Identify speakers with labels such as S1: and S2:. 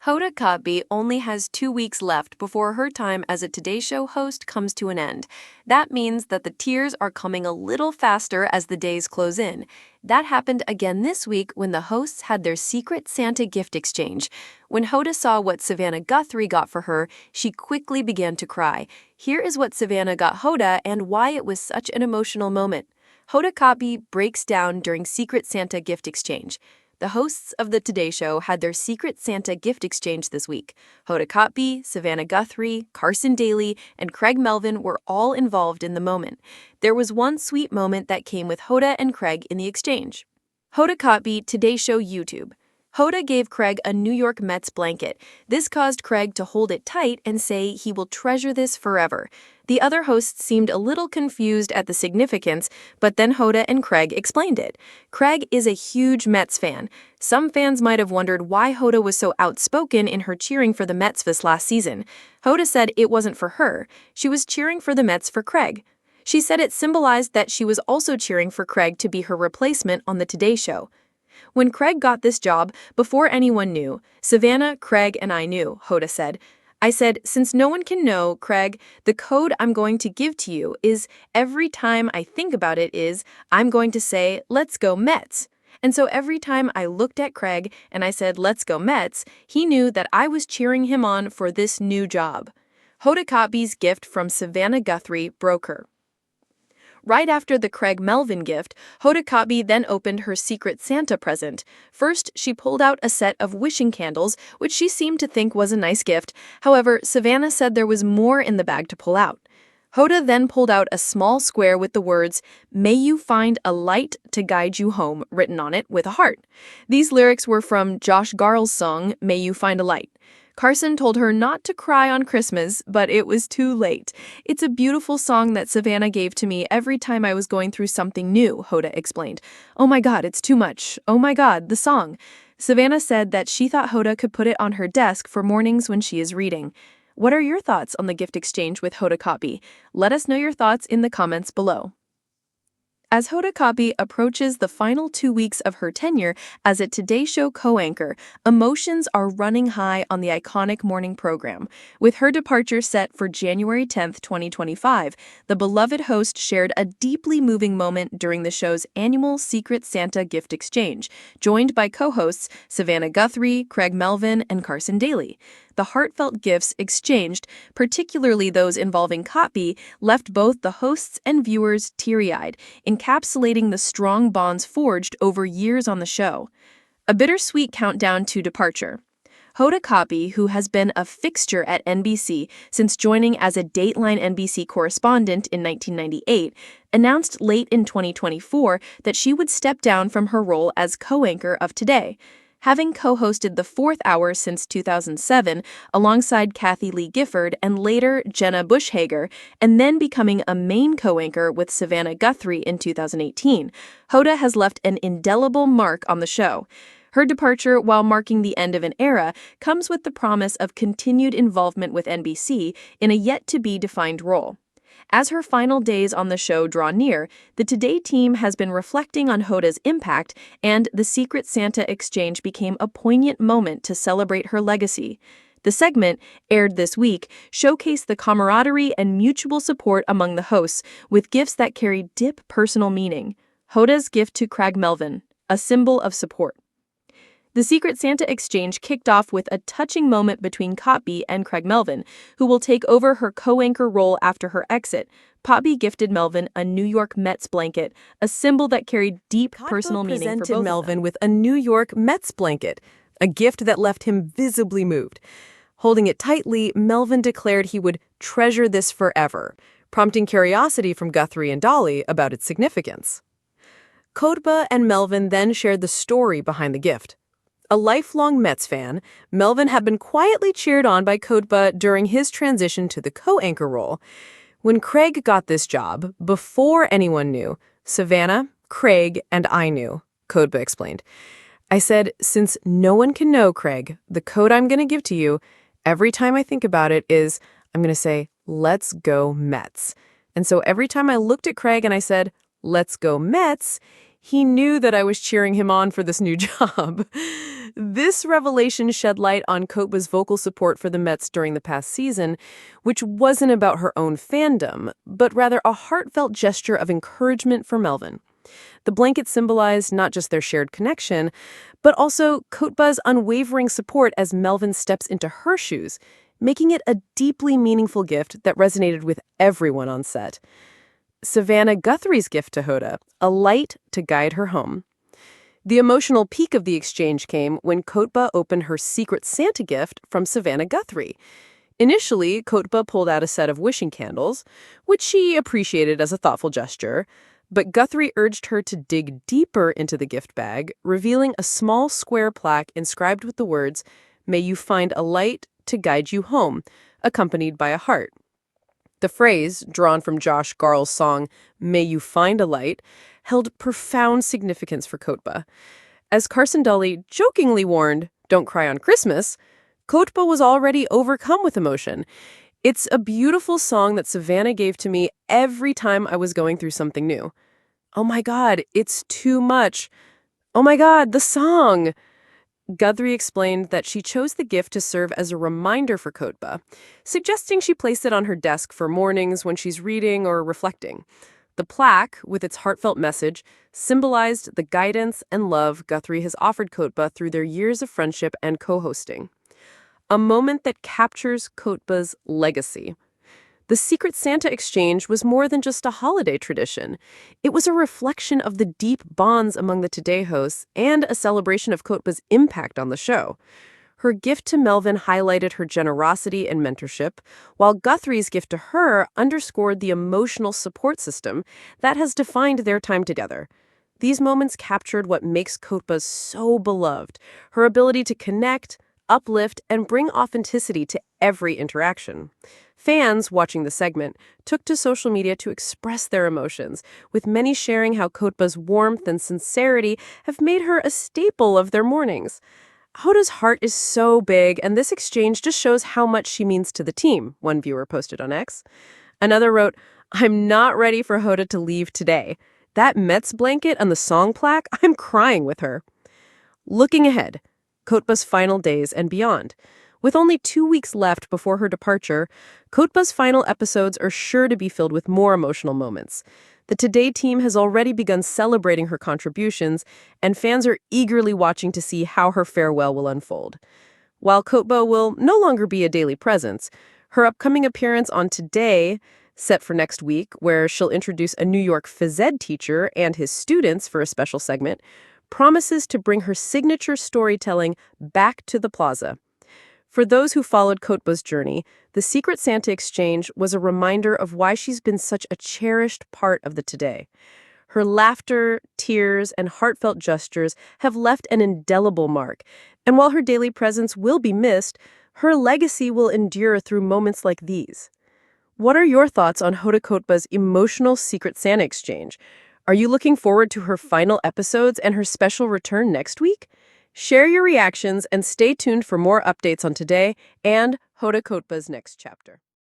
S1: Hoda Kotb only has 2 weeks left before her time as a Today Show host comes to an end. That means that the tears are coming a little faster as the days close in. That happened again this week when the hosts had their Secret Santa gift exchange. When Hoda saw what Savannah Guthrie got for her, she quickly began to cry. Here is what Savannah got Hoda and why it was such an emotional moment. Hoda Kotb breaks down during Secret Santa gift exchange. The hosts of the Today Show had their Secret Santa gift exchange this week. Hoda Kotb, Savannah Guthrie, Carson Daly, and Craig Melvin were all involved in the moment. There was one sweet moment that came with Hoda and Craig in the exchange. Hoda Kotb, Today Show YouTube. Hoda gave Craig a New York Mets blanket. This caused Craig to hold it tight and say he will treasure this forever. The other hosts seemed a little confused at the significance, but then Hoda and Craig explained it. Craig is a huge Mets fan. Some fans might have wondered why Hoda was so outspoken in her cheering for the Mets this last season. Hoda said it wasn't for her. She was cheering for the Mets for Craig. She said it symbolized that she was also cheering for Craig to be her replacement on the Today Show. When Craig got this job, before anyone knew, Savannah, Craig, and I knew, Hoda said. I said, since no one can know, Craig, the code I'm going to give to you is every time I think about it is, I'm going to say, let's go Mets. And so every time I looked at Craig and I said, let's go Mets, he knew that I was cheering him on for this new job. Hoda Kotb's gift from Savannah Guthrie broke her. Right after the Craig Melvin gift, Hoda Kotb then opened her Secret Santa present. First, she pulled out a set of wishing candles, which she seemed to think was a nice gift. However, Savannah said there was more in the bag to pull out. Hoda then pulled out a small square with the words, "May you find a light to guide you home," written on it with a heart. These lyrics were from Josh Garl's song, May You Find a Light. Carson told her not to cry on Christmas, but it was too late. It's a beautiful song that Savannah gave to me every time I was going through something new, Hoda explained. Oh my God, it's too much. Oh my God, the song. Savannah said that she thought Hoda could put it on her desk for mornings when she is reading. What are your thoughts on the gift exchange with Hoda Kotb? Let us know your thoughts in the comments below. As Hoda Kotb approaches the final 2 weeks of her tenure as a Today Show co-anchor, emotions are running high on the iconic morning program. With her departure set for January 10, 2025, the beloved host shared a deeply moving moment during the show's annual Secret Santa gift exchange, joined by co-hosts Savannah Guthrie, Craig Melvin, and Carson Daly. The heartfelt gifts exchanged, particularly those involving Kotb, left both the hosts and viewers teary-eyed, encapsulating the strong bonds forged over years on the show. A bittersweet countdown to departure. Hoda Kotb, who has been a fixture at NBC since joining as a Dateline NBC correspondent in 1998, announced late in 2024 that she would step down from her role as co-anchor of Today. Having co-hosted the 4th hour since 2007 alongside Kathie Lee Gifford and later Jenna Bush Hager, and then becoming a main co-anchor with Savannah Guthrie in 2018, Hoda has left an indelible mark on the show. Her departure, while marking the end of an era, comes with the promise of continued involvement with NBC in a yet-to-be-defined role. As her final days on the show draw near, the Today team has been reflecting on Hoda's impact, and the Secret Santa exchange became a poignant moment to celebrate her legacy. The segment, aired this week, showcased the camaraderie and mutual support among the hosts, with gifts that carry deep personal meaning. Hoda's gift to Craig Melvin, a symbol of support. The Secret Santa exchange kicked off with a touching moment between Kotb and Craig Melvin, who will take over her co-anchor role after her exit. Kotb gifted Melvin a New York Mets blanket, a symbol that carried deep personal meaning for both of them.
S2: Melvin with a New York Mets blanket, a gift that left him visibly moved. Holding it tightly, Melvin declared he would treasure this forever, prompting curiosity from Guthrie and Daly about its significance. Kotb and Melvin then shared the story behind the gift. A lifelong Mets fan, Melvin had been quietly cheered on by Kotb during his transition to the co-anchor role. When Craig got this job, before anyone knew, Savannah, Craig, and I knew, Kotb explained. I said, since no one can know, Craig, the code I'm going to give to you, every time I think about it is, I'm going to say, let's go Mets. And so every time I looked at Craig and I said, let's go Mets, he knew that I was cheering him on for this new job. This revelation shed light on Kotb's vocal support for the Mets during the past season, which wasn't about her own fandom, but rather a heartfelt gesture of encouragement for Melvin. The blanket symbolized not just their shared connection, but also Kotb's unwavering support as Melvin steps into her shoes, making it a deeply meaningful gift that resonated with everyone on set. Savannah Guthrie's gift to Hoda, a light to guide her home. The emotional peak of the exchange came when Kotb opened her Secret Santa gift from Savannah Guthrie. Initially, Kotb pulled out a set of wishing candles, which she appreciated as a thoughtful gesture, but Guthrie urged her to dig deeper into the gift bag, revealing a small square plaque inscribed with the words, "May you find a light to guide you home," accompanied by a heart. The phrase, drawn from Josh Garl's song, "May You Find a Light," held profound significance for Kotb. As Carson Daly jokingly warned, "Don't cry on Christmas," Kotb was already overcome with emotion. It's a beautiful song that Savannah gave to me every time I was going through something new. Oh my God, it's too much. Oh my God, the song. Guthrie explained that she chose the gift to serve as a reminder for Kotb, suggesting she place it on her desk for mornings when she's reading or reflecting. The plaque, with its heartfelt message, symbolized the guidance and love Guthrie has offered Kotb through their years of friendship and co-hosting. A moment that captures Kotb's legacy. The Secret Santa exchange was more than just a holiday tradition. It was a reflection of the deep bonds among the Today hosts and a celebration of Kotb's impact on the show. Her gift to Melvin highlighted her generosity and mentorship, while Guthrie's gift to her underscored the emotional support system that has defined their time together. These moments captured what makes Kotb so beloved, her ability to connect, uplift, and bring authenticity to every interaction. Fans, watching the segment, took to social media to express their emotions, with many sharing how Kotb's warmth and sincerity have made her a staple of their mornings. Hoda's heart is so big, and this exchange just shows how much she means to the team, one viewer posted on X. Another wrote, "I'm not ready for Hoda to leave today. That Mets blanket and the song plaque, I'm crying with her." Looking ahead, Kotb's final days and beyond. With only 2 weeks left before her departure, Kotb's final episodes are sure to be filled with more emotional moments. The Today team has already begun celebrating her contributions, and fans are eagerly watching to see how her farewell will unfold. While Kotb will no longer be a daily presence, her upcoming appearance on Today, set for next week, where she'll introduce a New York phys ed teacher and his students for a special segment, promises to bring her signature storytelling back to the plaza. For those who followed Kotb's journey, the Secret Santa exchange was a reminder of why she's been such a cherished part of the Today. Her laughter, tears, and heartfelt gestures have left an indelible mark, and while her daily presence will be missed, her legacy will endure through moments like these. What are your thoughts on Hoda Kotb's emotional Secret Santa exchange? Are you looking forward to her final episodes and her special return next week? Share your reactions and stay tuned for more updates on Today and Hoda Kotb's next chapter.